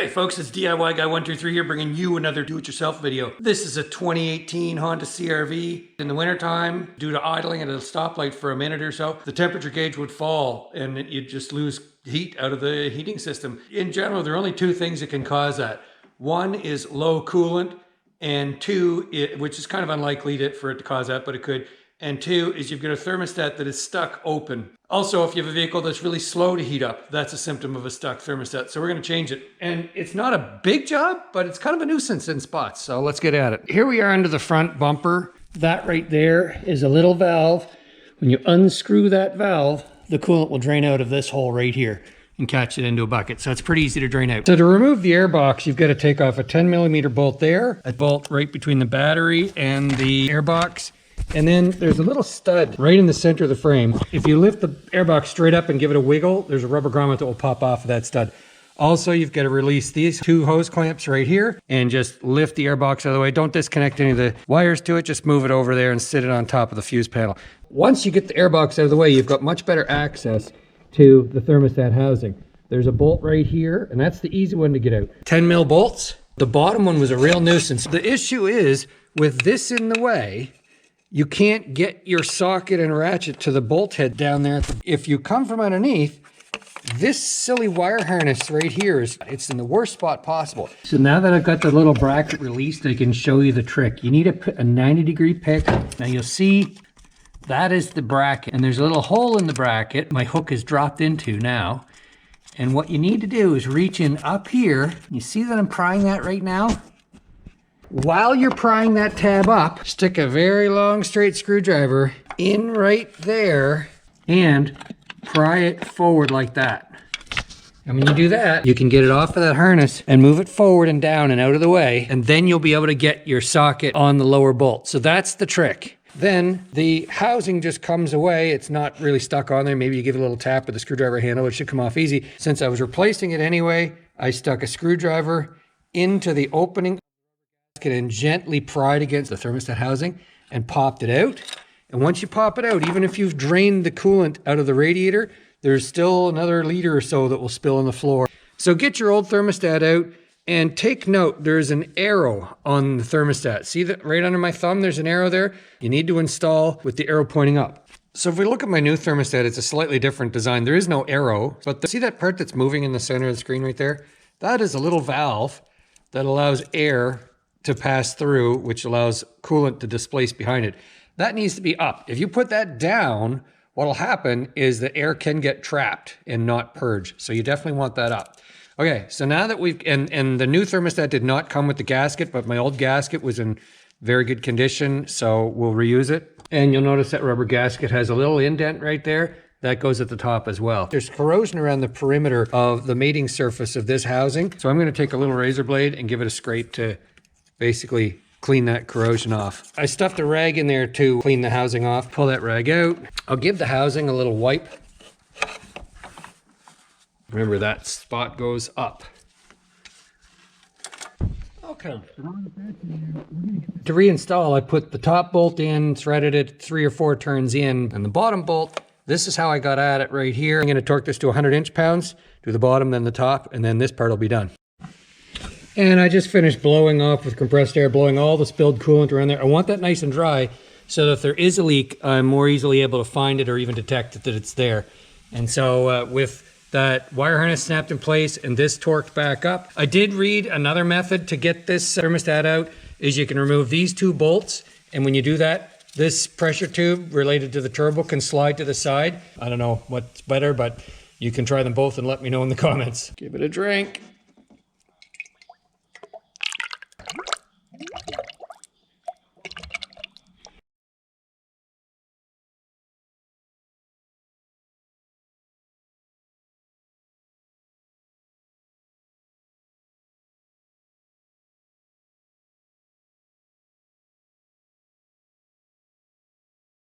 Hey folks, it's DIY Guy 123 here, bringing you another do-it-yourself video. This is a 2018 Honda CR-V. In the wintertime, due to idling at a stoplight for a minute or so, the temperature gauge would fall and you'd just lose heat out of the heating system. In general, there are only two things that can cause that. One is low coolant, and two, which is kind of unlikely for it to cause that, but it could. And two is you've got a thermostat that is stuck open. Also, if you have a vehicle that's really slow to heat up, that's a symptom of a stuck thermostat. So we're gonna change it. And it's not a big job, but it's kind of a nuisance in spots. So let's get at it. Here we are under the front bumper. That right there is a little valve. When you unscrew that valve, the coolant will drain out of this hole right here and catch it into a bucket. So it's pretty easy to drain out. So to remove the air box, you've got to take off a 10mm bolt there, a bolt right between the battery and the air box. And then there's a little stud right in the center of the frame. If you lift the airbox straight up and give it a wiggle, there's a rubber grommet that will pop off of that stud. Also, you've got to release these two hose clamps right here and just lift the airbox out of the way. Don't disconnect any of the wires to it. Just move it over there and sit it on top of the fuse panel. Once you get the airbox out of the way, you've got much better access to the thermostat housing. There's a bolt right here, and that's the easy one to get out. 10mm bolts. The bottom one was a real nuisance. The issue is, with this in the way, you can't get your socket and ratchet to the bolt head down there. If you come from underneath, this silly wire harness right here it's in the worst spot possible. So now that I've got the little bracket released, I can show you the trick. You need a 90-degree pick. Now you'll see that is the bracket, and there's a little hole in the bracket my hook is dropped into now. And what you need to do is reach in up here. You see that I'm prying that right now? While you're prying that tab up, stick a very long straight screwdriver in right there and pry it forward like that. And when you do that, you can get it off of that harness and move it forward and down and out of the way, and then you'll be able to get your socket on the lower bolt. So that's the trick. Then the housing just comes away. It's not really stuck on there. Maybe you give it a little tap with the screwdriver handle. It should come off easy. Since I was replacing it anyway, I stuck a screwdriver into the opening and gently pried against the thermostat housing and popped it out. And once you pop it out, even if you've drained the coolant out of the radiator, there's still another liter or so that will spill on the floor. So get your old thermostat out and take note, there's an arrow on the thermostat. See that right under my thumb, there's an arrow there? You need to install with the arrow pointing up. So if we look at my new thermostat, it's a slightly different design. There is no arrow, but see that part that's moving in the center of the screen right there? That is a little valve that allows air to pass through, which allows coolant to displace behind it. That needs to be up. If you put that down, what'll happen is the air can get trapped and not purge. So you definitely want that up. Okay, so now that we've, and the new thermostat did not come with the gasket, but my old gasket was in very good condition, so we'll reuse it. And you'll notice that rubber gasket has a little indent right there. That goes at the top as well. There's corrosion around the perimeter of the mating surface of this housing. So I'm gonna take a little razor blade and give it a scrape to basically clean that corrosion off. I stuffed a rag in there to clean the housing off. Pull that rag out. I'll give the housing a little wipe. Remember, that spot goes up. Okay. To reinstall, I put the top bolt in, threaded it 3 or 4 turns in, and the bottom bolt, this is how I got at it right here. I'm gonna torque this to 100 inch-pounds, do the bottom, then the top, and then this part will be done. And I just finished blowing off with compressed air, blowing all the spilled coolant around there. I want that nice and dry so that if there is a leak, I'm more easily able to find it or even detect it that it's there. And so with that wire harness snapped in place and this torqued back up, I did read another method to get this thermostat out is you can remove these 2 bolts. And when you do that, this pressure tube related to the turbo can slide to the side. I don't know what's better, but you can try them both and let me know in the comments. Give it a drink.